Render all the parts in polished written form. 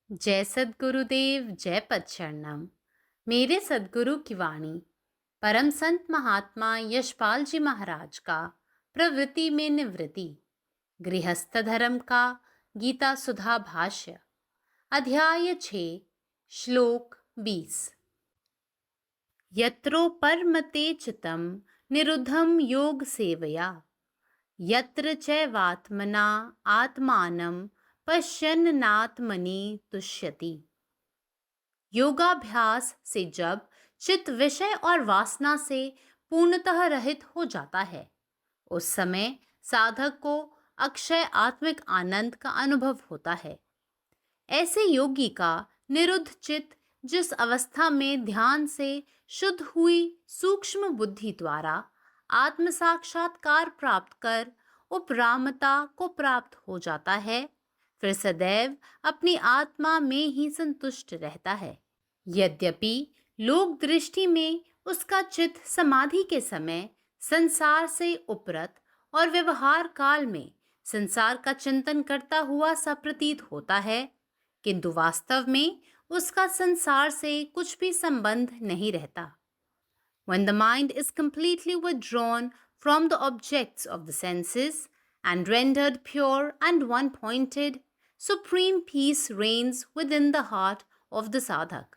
जय सद्गुरुदेव, जय पदशरणम। मेरे सद्गुरु की वाणी परम संत महात्मा यशपाल जी महाराज का प्रवृत्ति में निवृत्ति गृहस्थ धर्म का गीता सुधा भाष्य अध्याय 6 श्लोक 20। यत्रो परमते चितम निरुद्धम योग सेवया यत्र चैवात्मना आत्मानं पश्यन्नात्मनि तुष्यति। योगाभ्यास से जब चित्त विषय और वासना से पूर्णतः रहित हो जाता है, उस समय साधक को अक्षय आत्मिक आनंद का अनुभव होता है। ऐसे योगी का निरुद्ध चित्त जिस अवस्था में ध्यान से शुद्ध हुई सूक्ष्म बुद्धि द्वारा आत्म साक्षात्कार प्राप्त कर उपरामता को प्राप्त हो जाता है, फिर सदैव अपनी आत्मा में ही संतुष्ट रहता है। यद्यपि लोक दृष्टि में उसका चित्त समाधि के समय संसार से उपरत और व्यवहार काल में संसार का चिंतन करता हुआ सा प्रतीत होता है, किंतु वास्तव में उसका संसार से कुछ भी संबंध नहीं रहता। When the mind is completely withdrawn from the objects of the senses and rendered pure and one-pointed, supreme peace reigns within the heart of the sadhak.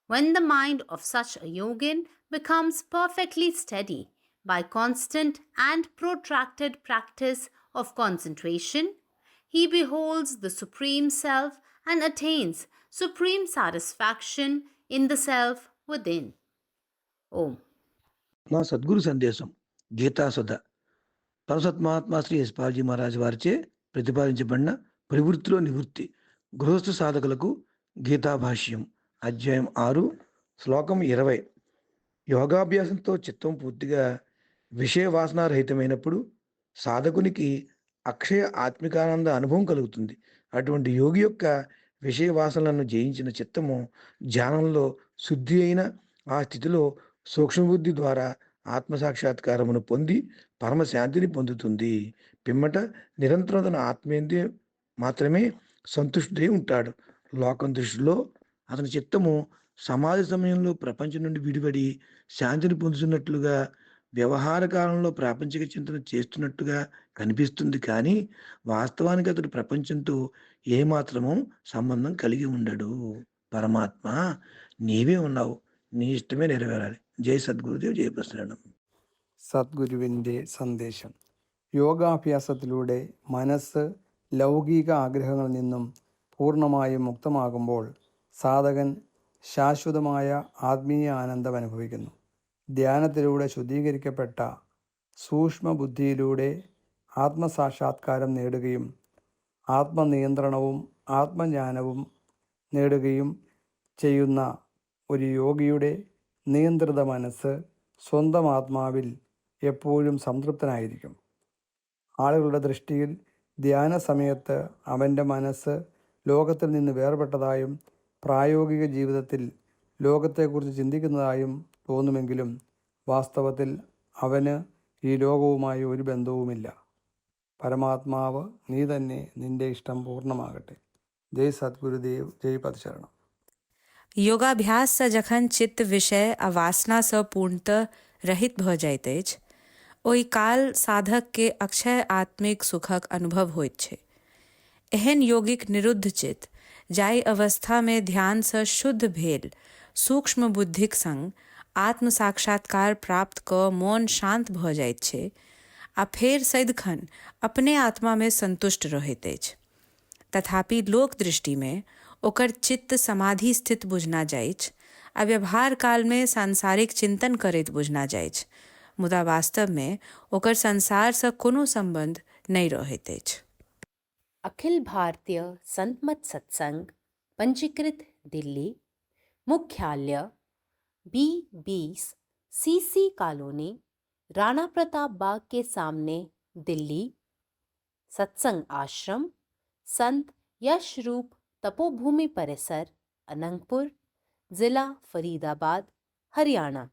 When the mind of such a yogin becomes perfectly steady by constant and protracted practice of concentration, he beholds the Supreme Self and attains supreme satisfaction in the self within. Om. నా సద్గురు సందేశం గీతాసుధ పరసత్మాత్మ శ్రీ యశ్పాల్జీ మహారాజ్ వారిచే ప్రతిపాదించబడిన ప్రవృత్తిలో నివృత్తి గృహస్థ సాధకులకు గీతాభాష్యం అధ్యాయం 6 శ్లోకం 20. యోగాభ్యాసంతో చిత్తం పూర్తిగా విషయ వాసనారహితమైనప్పుడు సాధకునికి అక్షయ ఆత్మికానంద అనుభవం కలుగుతుంది. అటువంటి యోగి యొక్క విషయ వాసనలను జయించిన చిత్తము ధ్యానంలో శుద్ధి అయిన ఆ స్థితిలో సూక్ష్మబుద్ధి ద్వారా ఆత్మసాక్షాత్కారమును పొంది పరమశాంతిని పొందుతుంది. పిమ్మట నిరంతరం తన ఆత్మేంద్రియ మాత్రమే సంతుష్టుడై ఉంటాడు. లోకం దృష్టిలో అతని చిత్తము సమాధి సమయంలో ప్రపంచం నుండి విడిపడి శాంతిని పొందుతున్నట్లుగా, వ్యవహార కాలంలో ప్రాపంచిక చింతన చేస్తున్నట్టుగా కనిపిస్తుంది. కానీ వాస్తవానికి అతడు ప్రపంచంతో ఏమాత్రము సంబంధం కలిగి ఉండడు. పరమాత్మ నీవే ఉన్నావు, నీ ఇష్టమే నెరవేరాలి. జై సద్గురుదేవ్, జై ప్రసരണം. സദ്ഗുരുവിൻ്റെ സന്ദേശം. യോഗാഭ്യാസത്തിലൂടെ മനസ്സ് ലൗകിക ആഗ്രഹങ്ങളിൽ നിന്നും പൂർണ്ണമായും മുക്തമാകുമ്പോൾ സാധകൻ ശാശ്വതമായ ആത്മീയ ആനന്ദം അനുഭവിക്കുന്നു. ധ്യാനത്തിലൂടെ ശുദ്ധീകരിക്കപ്പെട്ട സൂക്ഷ്മബുദ്ധിയിലൂടെ ആത്മസാക്ഷാത്കാരം നേടുകയും ആത്മനിയന്ത്രണവും ആത്മജ്ഞാനവും നേടുകയും ചെയ്യുന്ന ഒരു യോഗിയുടെ നിയന്ത്രിത മനസ്സ് സ്വന്തം ആത്മാവിൽ എപ്പോഴും സംതൃപ്തനായിരിക്കും. ആളുകളുടെ ദൃഷ്ടിയിൽ ധ്യാന സമയത്ത് അവൻ്റെ മനസ്സ് ലോകത്തിൽ നിന്ന് വേർപെട്ടതായും പ്രായോഗിക ജീവിതത്തിൽ ലോകത്തെക്കുറിച്ച് ചിന്തിക്കുന്നതായും തോന്നുമെങ്കിലും വാസ്തവത്തിൽ അവന് ഈ ലോകവുമായി ഒരു ബന്ധവുമില്ല. പരമാത്മാവ് നീ തന്നെ, നിന്റെ ഇഷ്ടം പൂർണ്ണമാകട്ടെ. ജയ് सद्गुरुदेव, जय पदशरणम। योगाभ्यास से जखन चित्त विषय आ वासना से पूर्णतः रहित भ जाइत अछि, ओहि काल साधक के अक्षय आत्मिक सुखक अनुभव होइत छै। एहन योगिक निरुद्ध चित्त जाहि अवस्था में ध्यान से शुद्ध भेल सूक्ष्म बुद्धिक संग आत्म साक्षात्कार प्राप्त क मौन शांत भ जाइत छै आ फेर सदिखन अपने आत्मा में संतुष्ट रहैत अछि। तथापि लोक दृष्टि में ओकर चित्त समाधि स्थित बुझना जाइछ आ व्यवहार काल में सांसारिक चिंतन करैत बुझना जाइछ, मुदा वास्तव में ओकर संसार से कोनो संबंध नहीं रहैत अछि। अखिल भारतीय संतमत सत्संग पंजीकृत दिल्ली, मुख्यालय B20 CC colony, Rana Pratap Bagh के सामने, दिल्ली। सत्संग आश्रम संत यशरूप तपोभूमि परिसर, अनंगपुर, जिला फरीदाबाद, हरियाणा।